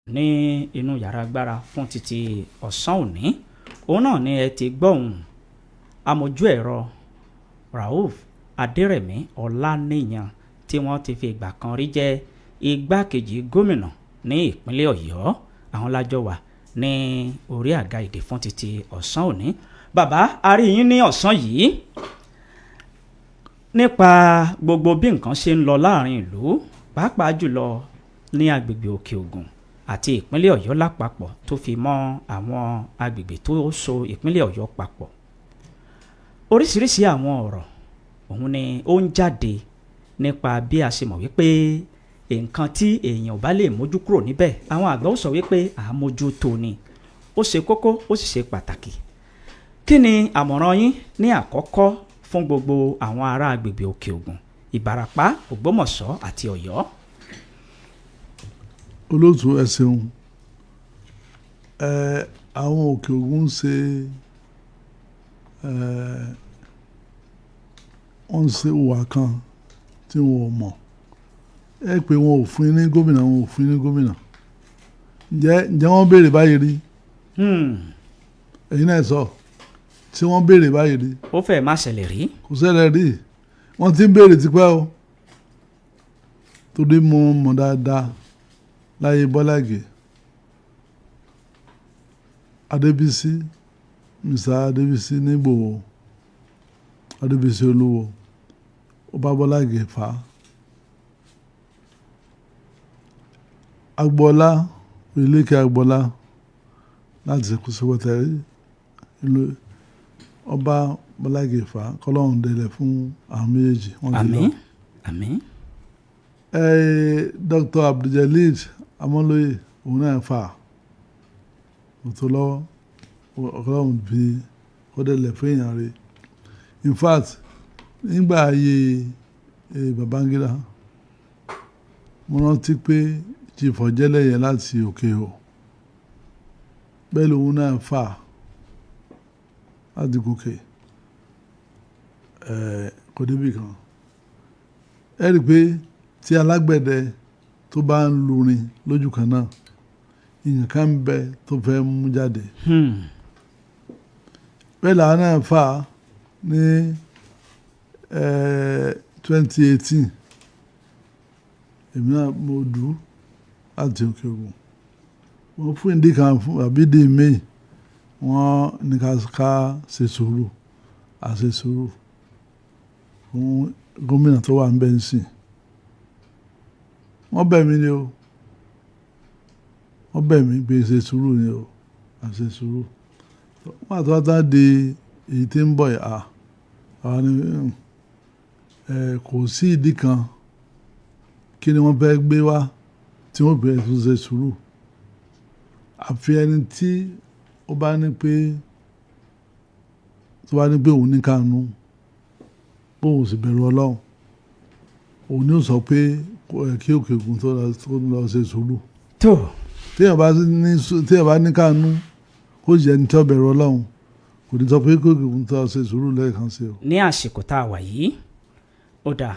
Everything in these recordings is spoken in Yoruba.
ní inú yàrá agbára fún títí ọ̀sán òní òun náà ni ẹ ti gbọ́hùn amójú ẹ̀rọ Rauf Adérẹ̀mí Ọláníyan tí wọ́n ti fi ìgbà kan rí jẹ́ igbákejì gómìnà ní ìpínlẹ̀ Ọ̀yọ́ àwọn lájọ wà ní orí àga ìdè fún títí ọ̀sán òní. Bàbá a rí yín ní ọ̀sán yìí nípa gbogbo bí nǹkan ṣe ń lọ láàrin ìlú pàápàá jùlọ ní agbègbè Òkè Ògùn àti ìpínlẹ̀ Ọ̀yọ́ lápapọ̀ tó fi mọ́ àwọn agbègbè tó so ìpínlẹ̀ Ọ̀yọ́ papọ̀. Oríṣiríṣi àwọn ọ̀rọ̀ òun ni ó ń jáde nípa bí a ṣe mọ̀ wípé nǹkan tí èèyàn ò bá lè mójú kúrò níbẹ̀ àwọn àgbà ó sọ wípé àmójútó ni ó ṣe kókó ó sì ṣe pàtàkì. Kí ni àmọ̀ràn yín ní àkọ́kọ́ fún gbogbo àwọn ará agbègbè Òkè Ògùn, Ìbàràpá, Ògbómọ̀ṣọ́ àti Ọ̀yọ́? Olóòtú ẹ ṣeun. Àwọn Òkè Ògùn ṣe wọ́n ṣe ìwà kan tí wọn ò mọ̀ ẹ pé wọn ò fún yín ní gómìnà wọn ò fún yín ní gómìnà ǹjẹ́ wọ́n béèrè báyìí rí? Ẹ̀yin náà sọ tí wọ́n béèrè báyìí rí. Ó fẹ́ má ṣẹlẹ̀ rí. Kò ṣẹlẹ̀ rí wọ́n ti ń béèrè tipẹ́ o torí mo mọ̀ dáadáa láyé Bọ́lá Ìgè Adébísí Mr. Adébísí nígbòho Adébísí Olúwo ó bá Bọ́lá Ìgè fà á. Agboola Oyèlékè Agboola láti Sèkúsèwọ̀tẹ̀rí ìlú ọba Bọ́lá Ìgè fà á kọ́lọ́hún délẹ̀ fún àwọn méjèèjì wọ́n ti lọ. Àmín. Dr. Abdul-Jalil Amọ́lóyè òun náà fà á òtò lọ́wọ́ ọ̀kọ́lọ́hún bí ó délẹ̀ fún èèyàn rẹ̀. In fact nígbà ayé Babangida mo rántí pé Chief Ọ̀jẹ́lẹ̀yẹ láti Òkè Ò bẹ́ẹ̀ lòun náà fà láti gòkè kò débì kan. Ẹ rí i pé tí alágbẹ̀dẹ tó bá ń lurin lójú kan náà ìyẹn kan ń bẹ tó fẹ́ mú jáde. Bẹ́ẹ̀ làwọn náà fà ní 2018 èmi náà mo dùn láti Òkè Ògùn wọ́n fún ìdí kan fún àbídí mi wọ́n ní ká ṣe sùúrù àṣe sùúrù fún gómìnà tó wà ń bẹ̀ ń sìn. Wọ́n bẹ̀ mí ni o wọ́n bẹ̀ mí pé ṣe sùúrù ni o àṣe sùúrù wọ́n àtúwátá di èyí tí ń bọ̀ yà àwọn ni kò sí ìdí kan kí ni wọ́n fẹ́ gbé wá tí wọ́n bẹ̀rẹ̀ tó ṣe sùúrù àfi ẹni tí ó bá ní pé òun ní kánú bóun sì bẹ̀rù Ọlọ́run òun ni ó sọ pé kí Òkè Ògùn tó lọ ṣe sùúrù. téèyàn bá ní kánú kó jẹ́ ẹni tí ó bẹ̀rù Ọlọ́run kò ní sọ pé kí Òkè Ògùn tó ṣe sùúrù lẹ́ẹ̀kan sí o. Ní àsìkò tá a wà yìí ó dáa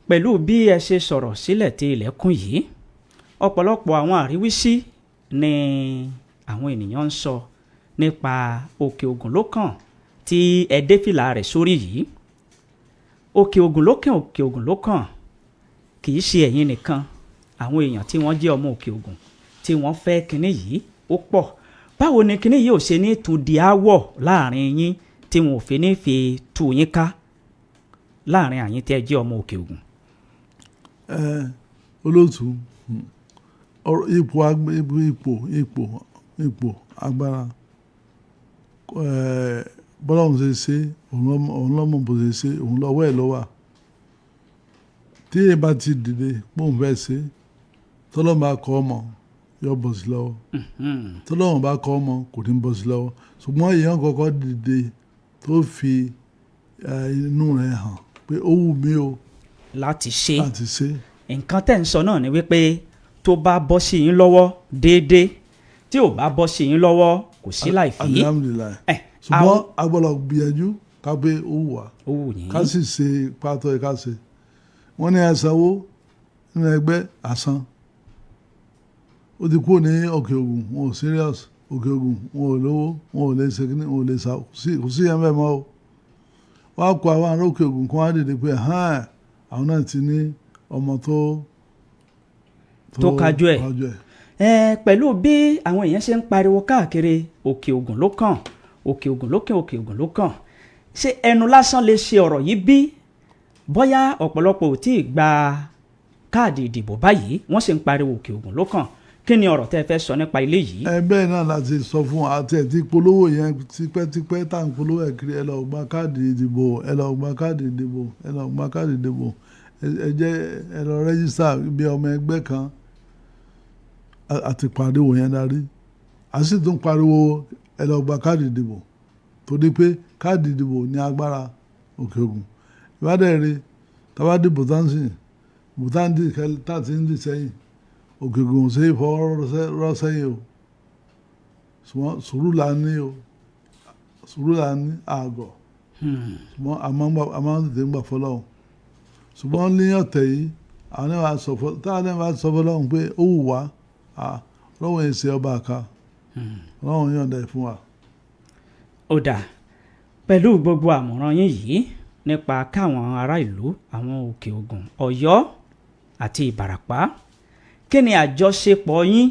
pẹ̀lú bí ẹ ṣe sọ̀rọ̀ sílẹ̀ tí ilẹ̀kùn yìí ọ̀pọ̀lọpọ̀ àwọn àríwísí ni àwọn ènìyàn ń sọ nípa Òkè Ògùn lókàn tí ẹ dé fìlà rẹ̀ sórí yìí. Òkè Ògùn lókàn Òkè Ògùn lókàn kì í ṣe ẹ̀yin nìkan àwọn èèyàn tí wọ́n jẹ́ ọmọ Òkè Ògùn tí wọ́n fẹ́ kinní yìí ó pọ̀. Báwo ni kinní yìí ò ṣe ní tún di aáwọ̀ láàrin yín tí wọn ò fi ní fi tú yín ká láàrin àyín tí ẹ jẹ́ ọmọ Òkè Ògùn? Olóòtú ipò agbára bọ́lá òun ṣe òun lọ́mọ bó ṣe òun lọ́wọ́ ẹ̀ lọ́wọ́ tí èyí bá ti dìde pọ́ùn fẹ́ ṣe tọ́lọ́mọ bá kọ́ ọmọ yóò bọ́ sí lọ́wọ́ tọ́lọ́mọ bá kọ́ ọmọ kò ní bọ́ sí lọ́wọ́ ṣùgbọ́n èèyàn kọ́kọ́ dìde tó fi inú rẹ̀ hàn pé ó wù mí o láti ṣe nǹkan tẹ́ ń sọ náà ni wípé tó bá bọ́ sí yín lọ́wọ́ déédéé tí ò bá bọ́ sí yín lọ́wọ́ kò sí láìfí. alhamdulilayi ṣùgbọ́n a gbọ́dọ̀ gbìyànjú ká pé ó wù wá ká sì ṣe pátọ́ ẹ̀ ká ṣe wọ́n ní àsanwó nínú ẹgbẹ́ àsan ó ti kúrò ní Òkè Ògùn, wọn ò serious. Òkè Ògùn wọn ò lówó, wọn ò lè ṣe kíní, wọn ò lè sá, kò sí yẹn bẹ́ẹ̀ mọ́ o. wọ́n á kó àwọn ará Òkè Ògùn kan á dìde pé àwọn náà ti ní ọmọ tó kájú ẹ̀. Pẹ̀lú bí àwọn èèyàn ṣe ń pariwo káàkiri Òkè Ògùn ló kàn, Òkè Ògùn ló kàn, Òkè Ògùn ló kàn, ṣé ẹnu lásán lè ṣe ọ̀rọ̀ yìí bí? Bóyá ọ̀pọ̀lọpọ̀ ò tí ì gba káàdì ìdìbò báyìí wọ́n sì ń pariwo Òkè Ògùn ló kàn. Kí ni ọ̀rọ̀ tẹ́ ẹ fẹ́ sọ nípa ilé yìí? Bẹ́ẹ̀ náà láti sọ fún àti ẹ̀ tí polówó yẹn tipẹ́tipẹ́ tá à ń polówó ẹ̀ kiri, ẹ lọ gba káàdì ìdìbò, ẹ lọ gba káàdì ìdìbò, ẹ lọ gba káàdì ìdìbò, ẹ lọ rẹ́jísítà bí ọmọ ẹgbẹ́ kan. Àti pariwo yẹn darí, a sì tún pariwo ẹ lọ gba káàdì ìdìbò, torí pé káàdì ìdìbò ní agbára Òkè Ògùn. Ìbádẹ́ rí tábà dìbò táǹsì bùtáǹdì táàtì ń dì sẹ́yìn, Òkè Ògùn ṣe é fọwọ́ rọ́ sẹ́yìn o. Ṣùgbọ́n sùúrù là ń ní o, sùúrù là ń ní àgọ̀. Ṣùgbọ́n a máa ń tètè ń gbà fọlọ́hún. Ṣùgbọ́n ní ọ̀tẹ̀ yìí àwọn náà wàá sọ fọlọ́hún pé ó wù wá, Ọlọ́run yẹn ṣe ọba àká, Ọlọ́run yọ̀ǹda ẹ̀ fún wa. Ó dà, pẹ̀lú gbogbo àmọ̀ràn yín yìí nípa káwọn ará ìlú àwọn Òkè Ògùn, Ọ̀yọ́ àti Ìbàràpá, kí ni àjọṣepọ̀ yín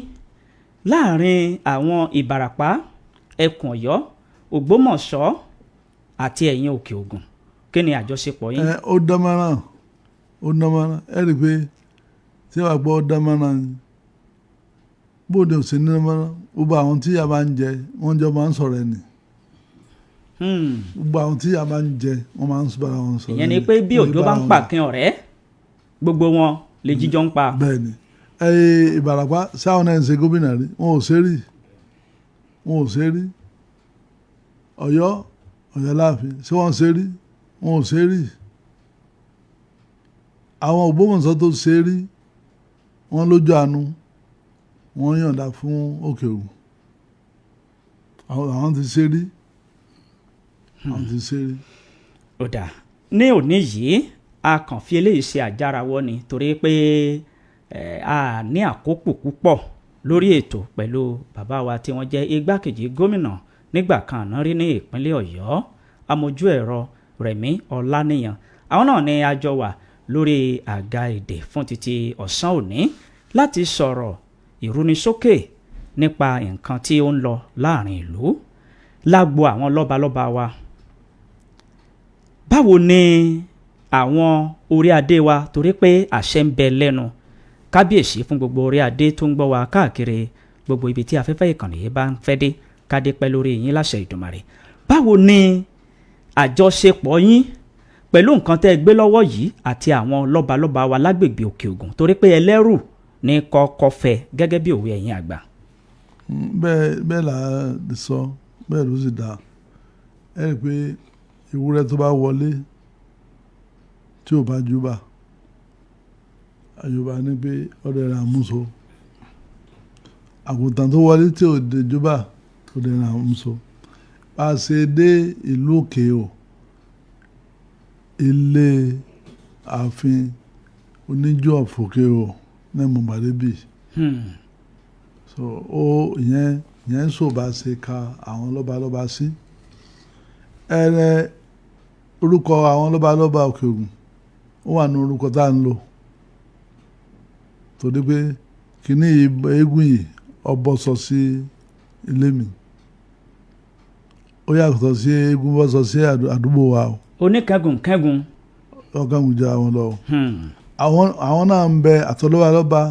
láàrin àwọn Ìbàràpá, ẹkùn Ọ̀yọ́, Ògbómọ̀ṣọ́ àti ẹ̀yin Òkè Ògùn? Kí ni àjọṣepọ̀ yín? Ó dánmọ́ràn, ẹ rí i pé tí wàá gbọ́ ó dánmọ́ràn ni bóde ò sí ní dánmọ́ràn. Gbogbo àwọn tí a bá ń jẹ wọ́n jọ máa ń sọ̀rọ̀ ẹni. Gbogbo àwọn tí a bá ń jẹ wọ́n máa ń bára wọn sọ̀rọ̀. Ìyẹn ni pé bí òjò bá ń pàkin ọ̀rẹ́ gbogbo wọn lè jíjọ ń pa. Bẹ́ẹ̀ni, Ìbàràpá sáwọn náà ń ṣe gómìnà rí, wọn ò ṣe rí. Ọ̀yọ́ láàfin ṣé wọ́n ṣe rí? Wọn ò ṣe rí. Àwọn Ògbómọ̀ṣọ́ tó ṣe rí wọ́n lójú àánú, wọ́n yọ̀ǹda fún Òkè Ògùn. Àwọn ti ṣe rí. Ó dà, ní òní yìí a kàn fi eléyìí ṣe àjárawọ́ ni torí pé a ní àkókò púpọ̀ lórí ètò pẹ̀lú bàbá wa tí wọ́n jẹ́ igbákejì gómìnà nígbà kan àná rí ní ìpínlẹ̀ Ọ̀yọ́, amójú ẹ̀rọ Rẹ̀mí Ọláníyan. Àwọn náà ni a jọ wà lórí àga èdè fún títí ọ̀sán òní láti sọ̀rọ̀ ìrúnisókè nípa nǹkan tí ó ń lọ láàrin ìlú lágbo àwọn lọ́balọ́ba wa. Báwo ni àwọn orí adé wa, torí pé àṣẹ ń bẹ lẹ́nu kábíyèsí fún gbogbo orí adé tó ń gbọ́ wa káàkiri gbogbo ibi tí afẹ́fẹ́ ìkànnì yìí bá ń fẹ́ dé, kádé pẹ́ lórí yín láṣẹ Ìdùmarè. Báwo ni àjọṣepọ̀ yín pẹ̀lú nǹkan tẹ́ ẹ gbé lọ́wọ́ yìí àti àwọn lọ́balọ́ba wa lágbègbè Òkè Ògùn, torí pé ẹlẹ́rù ní kọ́kọ́ fẹ́ gẹ́gẹ́ bí òwe ẹ̀yin àgbà? Bẹ́ẹ̀ là á sọ, bẹ́ẹ̀ ló sì dáa. Ẹ rí i pé ewúrẹ́ tó bá wọlé tí ò bá júbà, àjùbà ní pé ọdẹ rà múso. Àgùntàn tó wọlé tí ò dé júbà, ọdẹ rà múso. Bá a ṣe dé ìlú Òkè o, ilé ààfin oníjọ́ Òkè o ní mọ̀gbàdébì. So ìyẹn sòbá ṣe ka àwọn lọ́balọ́ba sí. Orúkọ àwọn lọ́balọ́ba Òkè Ògùn ó wà ní orúkọ tá à ń lò, torí pé kíní eégún yìí ọbọ̀ sọ sí ilé mi, ó yàtọ̀ sí eégún bọ́ sọ sí àdúgbò wa o. Oníkẹ́gùn. Ọ̀kẹ́gùn jẹ́ àwọn lọ. Àwọn náà ń bẹ àtọlọ́balọ́ba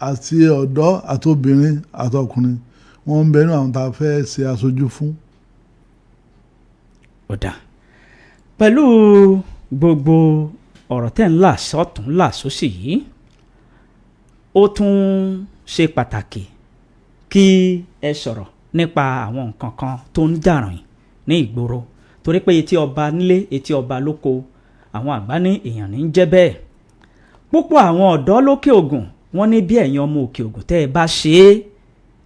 àti ọ̀dọ́ àtobìnrin àtọkùnrin, wọ́n ń bẹ nínú àwọn tá a fẹ́ ṣe aṣojú fún. Ó dà, pẹ̀lú gbogbo ọ̀rọ̀ tẹ́ ń là sọ́tún là sósì yìí, ó tún ṣe pàtàkì kí ẹ sọ̀rọ̀ nípa àwọn nǹkan kan tó ń jà rìn ní ìgboro, torí pé etí ọba nílé etí ọba lóko, àwọn àgbà ní èèyàn ní jẹ́ bẹ́ẹ̀. Púpọ̀ àwọn ọ̀dọ́ lókè Ògùn wọ́n ní bí ẹ̀yin ọmọ Òkè Ògùn tẹ́ ẹ bá ṣe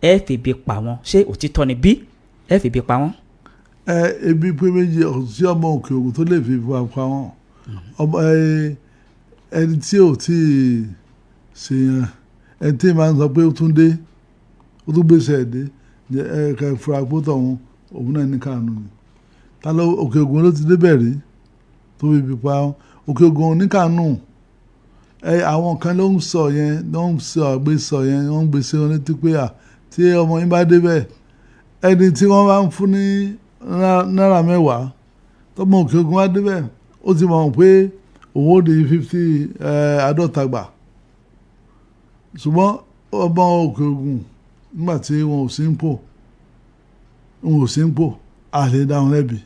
é fìbí pa wọ́n. Ṣé òtítọ́ ni bí ẹ fìbí pa wọ́n? Ebi pé méjì sí ọmọ Òkè Ògùn tó lè fi pa wọ́n. Ẹni tí ò tí ì ṣèyàn, ẹni tí màá sọ pé ó tún dé ó tún gbèsè ẹ̀dẹ́ ẹ̀ka ìfura pótọ̀ òun náà ní Kánò ni ta ló Òkè Ògùn ló ti débẹ̀ rí tó fi bí pa Òkè Ògùn ní Kánò àwọn kan ló ń sọ yẹn ló ń sọ àgbésọ yẹn wọ́n ń gbèsè wọn létí pé tí ọmọ yín bá débẹ̀ ẹni tí wọ́n bá ń fún ní náírà 10 tọmọ Òkè Ògùn wá débẹ̀ ó ti mọ̀ pé òun ó di 50 àádọ́ta gbà ṣùgbọ́n ọmọ Òkè Ògùn nígbà tí wọn ò sí ń pò àlè dáhùn lẹ́bi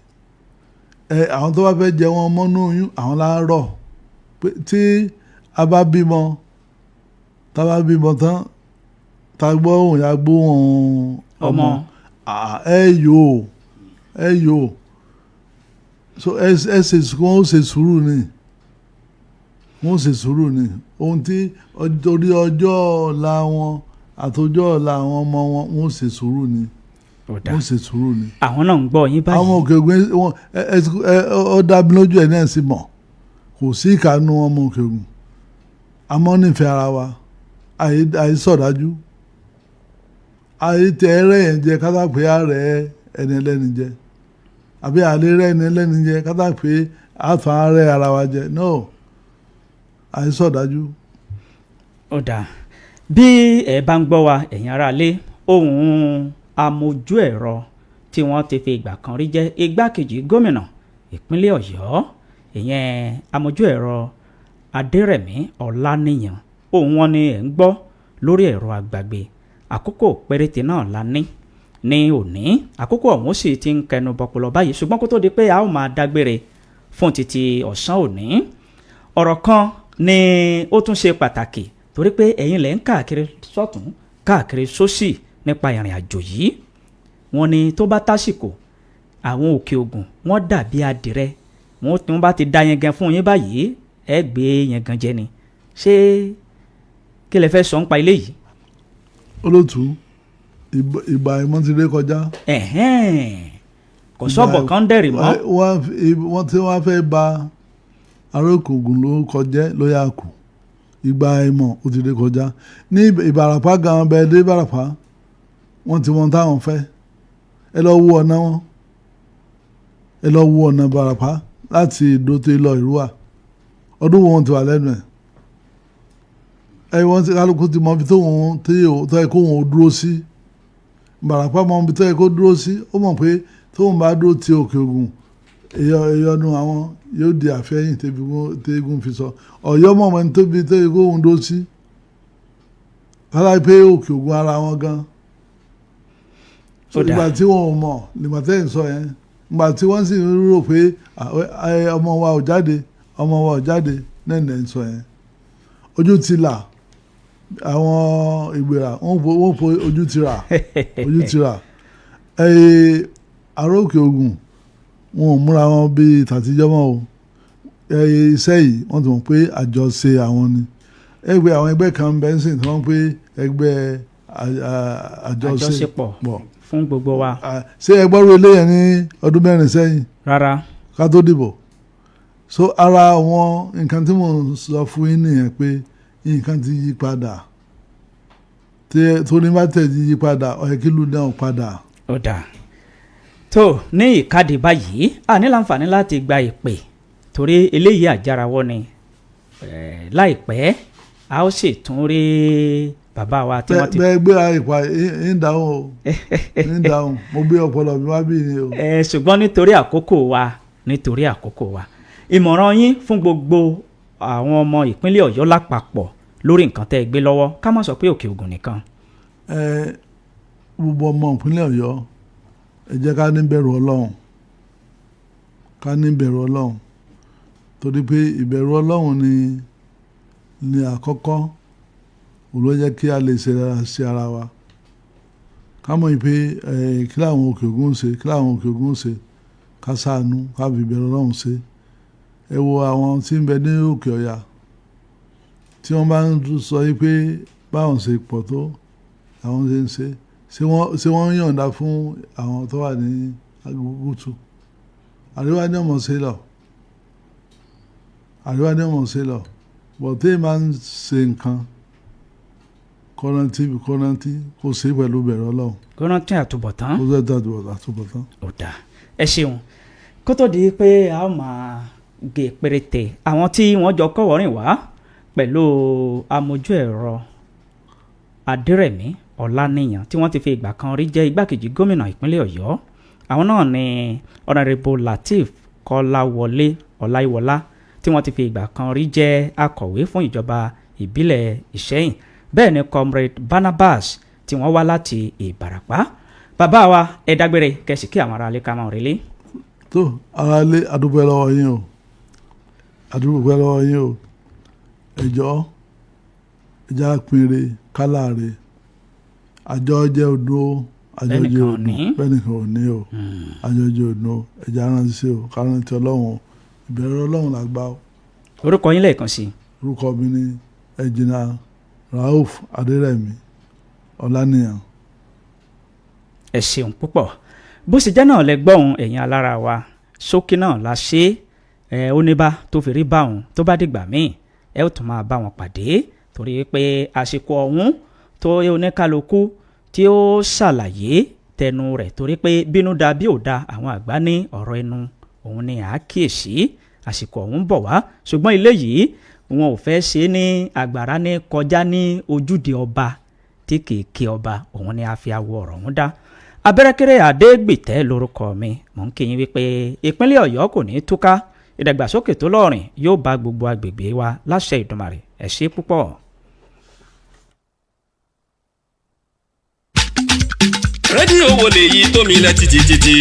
àwọn tó bá fẹ́ jẹ wọn mọ́nú oyún àwọn láàárọ̀ pé tí a bá bímọ tán ta gbọ́ òun ya gbóhùn ọmọ ẹ yòó so wọ́n ṣe sùúrù ni ohun tí torí ọjọ́ ọ̀la wọn àtọjọ́ ọ̀la àwọn ọmọ wọn wọ́n ṣe sùúrù ni àwọn náà ń gbọ́ yín báyìí. àwọn Òkè Ògùn ó dá mi lójú ẹ̀ náà sí mọ̀ kò sí ìkànnù ọmọ Òkè Ògùn àmọ́ nífẹ̀ẹ́ ara wa àìsọ̀dájú àìtẹ̀ ẹrẹ́ yẹn jẹ kátà pé ààrẹ ẹni ẹlẹ́ni jẹ àbí àlẹ́ rẹ̀ ẹni ẹlẹ́ni jẹ kátà pé àtọ̀ ààrẹ ara wa jẹ no àìsọ̀dájú. ó dáa bí ẹ bá ń gbọ́ wa ẹ̀yin aráalé ohun amójú ẹ̀rọ tí wọ́n ti fi ìgbà kan rí jẹ́ igbákejì gómìnà ìpínlẹ̀ Ọ̀yọ́ ìyẹn amójú ẹ̀rọ Adérẹ̀mí Ọláníyàn ohun wọn ni ẹ̀ ń gbọ́ lórí ẹ̀rọ àgbàgbé àkókò péréte náà la ní òní àkókò ọ̀hún sì ti ń kẹnu bọpọlọ báyìí ṣùgbọ́n kó tó di pé a ó máa dágbére fún títí ọ̀sán òní ọ̀rọ̀ kan ni ó tún ṣe pàtàkì torí pé ẹ̀yin lẹ́ ń káàkiri sọ́tún káàkiri sósì nípa ìrìn àjò yìí wọ́n ní tó bá tásìkò àwọn Òkè Ògùn wọ́n dàbí adìrẹ wọ́n bá ti dá yẹn gan fún yín báyìí ẹ gbé yẹn gan jẹ ni ṣé kí lẹ fẹ́ sọ ń pa ilé yìí. Olótù ìgbà ìmọ̀ ti dé kọjá. kò sọ́bọ̀ kan dẹ̀rì mọ́. wọ́n tí wọ́n fẹ́ ba ará Òkè Ògùn ló kọjá ló yà kù ìgbà ìmọ̀ ó ti dé kọjá ní Ìbàràpá gan bẹ́ẹ̀ dé Ìbàràpá wọ́n ti wọn táwọn fẹ́ ẹ lọ wo ọ̀nà wọn ẹ lọ wo ọ̀nà Ìbàràpá láti Ìdó-Tè lọ Ìrúwà ọdún wọn ti wà lẹ́nu ẹ̀ wọ́n ti kálukú ti mọ ibi tó yẹ kó wọn dúró sí Ìbàràpá mọ ibi tó yẹ kó dúró sí ó mọ̀ pé tóun bá dúró ti Òkè Ògùn ìyọnu àwọn yóò di àfẹ́yìn tẹ́gùn fi sọ Ọ̀yọ́ mọ̀ mọ́ ní tóbi tó yẹ kó wọn dúró sí kálá pé Òkè Ògùn ara wọn gan ìgbà tí wọn ò mọ̀ nígbà tẹ́yìn sọ yẹn ìgbà tí wọ́n sì rò pé ọmọ wa ò jáde náà ń sọ yẹn ojú ti là àwọn ìgbéra wọ́n fo ojú ti rà ará Òkè Ògùn wọn ò múra wọn bíi tàtijọ́ mọ́ o iṣẹ́ yìí wọ́n ti mọ̀ pé àjọṣe àwọn ni àwọn ẹgbẹ́ kan ń bẹ ń sìn tí wọ́n pé ẹgbẹ́ àjọṣepọ̀ fún gbogbo wa. ṣé ẹ gbọ́rú eléyẹn ní ọdún 4 sẹ́yìn. rárá. ká tó dìbò so ara àwọn nǹkan tí mo sọ fún yín nìyẹn pé nǹkan ti yí padà tó ní bá tẹ̀ yí padà ọ̀yẹ́kílù náà padà. ó dáa tó ní ìkádìí báyìí a ní láǹfààní láti gba ìpè torí eléyìí àjárawọ́ ni láìpẹ́ a ó sì tún rí bàbá wa tí wọ́n ti. bẹ́ẹ̀ gbé àìpa ń dáhùn mo gbé ọpọlọ mi wá bí ni o. ṣùgbọ́n nítorí àkókò wa ìmọ̀ràn yín fún gbogbo àwọn ọmọ ìpínlẹ̀ Ọ̀yọ́ lápapọ̀ lórí nǹkan tẹ́ ẹ gbé lọ́wọ́ ká má sọ pé Òkè Ògùn nìkan. gbogbo ọmọ ìpínlẹ̀ Ọ̀yọ́ ẹ jẹ́ ká ní bẹ̀rù Ọlọ́run torí pé ìbẹ̀rù Ọlọ́run ni àkọ́kọ́ ló jẹ́ kí a lè ṣe ara wa ká mọ̀ pé kí làwọn Òkè Ògùn ṣe ká ṣàánú ká fi ìbẹ̀rù Ọlọ́run ṣe ẹ wo àwọn tí ń bẹ ní Òkè Ọ̀yà tí wọ́n bá ń sọ pé báwọn ṣe pọ̀ tó àwọn ṣe ń ṣe wọ́n yọ̀ǹda fún àwọn tó wà ní gúúsù àríwá ní ọmọ ṣe lọ bọ̀ tí máa ń ṣe nǹkan kọ́rántí kó ṣe pẹ̀lú bẹ̀rẹ̀ ọlọ́run. kọ́rántí àtúbọ̀tán. kó ṣe àtúbọ̀tán. ó dà ẹ ṣeun kó tó di pé a ó máa gé péréte àwọn tí wọ́n jọ kọ́wọ́rìn wá pẹ̀lú amójú ẹ̀rọ Adérẹ̀mí Ọláníyàn tí wọ́n ti fi ìgbà kan rí jẹ́ igbákejì gómìnà ìpínlẹ̀ Ọ̀yọ́ àwọn náà ni Honourable Lateef Kọ́láwọlé Ọláyíwọlá tí wọ́n ti fi ìgbà kan rí jẹ́ akọ̀wé fún ìjọba ìbílẹ̀ Ìṣẹ́yìn bẹ́ẹ̀ ni Comrade Barnabas tí wọ́n wá láti Ìbàràpá bàbá wa ẹ dágbére kẹsì kí àwọn aráalé ká máa relé. tó aráalé adúpẹ́ lọ́wọ́ yín o ẹjọ́ pinre kálàre àjọ jẹ́ odò àjọjẹ odò bẹ́ẹ̀nìkan ò ní o àjọjẹ odò ẹjọ́ aránsẹ́ o kárántí ọlọ́run ìbẹ̀rẹ̀ ọlọ́run làgbà o. orúkọ yín lẹ́ẹ̀kan sí. orúkọ mi ni ẹ̀jìnà Rauf Adérẹ̀mí Ọláníyàn. ẹ ṣeun púpọ̀ bó ṣe jẹ́ náà lẹ gbọ́hùn ẹ̀yin alára wa ṣókí náà la ṣe é ó ní bá tó fi rí báwọn tó bá dìgbà míì ẹ ó tún máa bá wọn pàdé torí pé àsìkò ọ̀hún tó oníkálukú tí ó ṣàlàyé tẹnu rẹ̀ torí pé bínú da bí ò da àwọn àgbà ní ọ̀rọ̀ ẹnu òun ni à á kíyèsí àsìkò ọ̀hún bọ̀ wá ṣùgbọ́n ilé yìí wọn ò fẹ́ ṣe ní àgbàrá ní kọjá ní ojúde ọba tí kìí ọba òun ni a fi awọ ọ̀rọ̀ ọ̀hún dá Abẹ́rẹ́kẹ́rẹ́ Adégbìtẹ́ lórúkọ mi mò ń kí yín wípé ìpínlẹ̀ Ọ̀yọ́ kò ní túká ìdàgbàsókè tó lọ́rìn yóò bá gbogbo agbègbè wa láṣẹ Ìdùmarè ẹ ṣé púpọ̀. rédíò wo lèyí tó mi lẹ títí.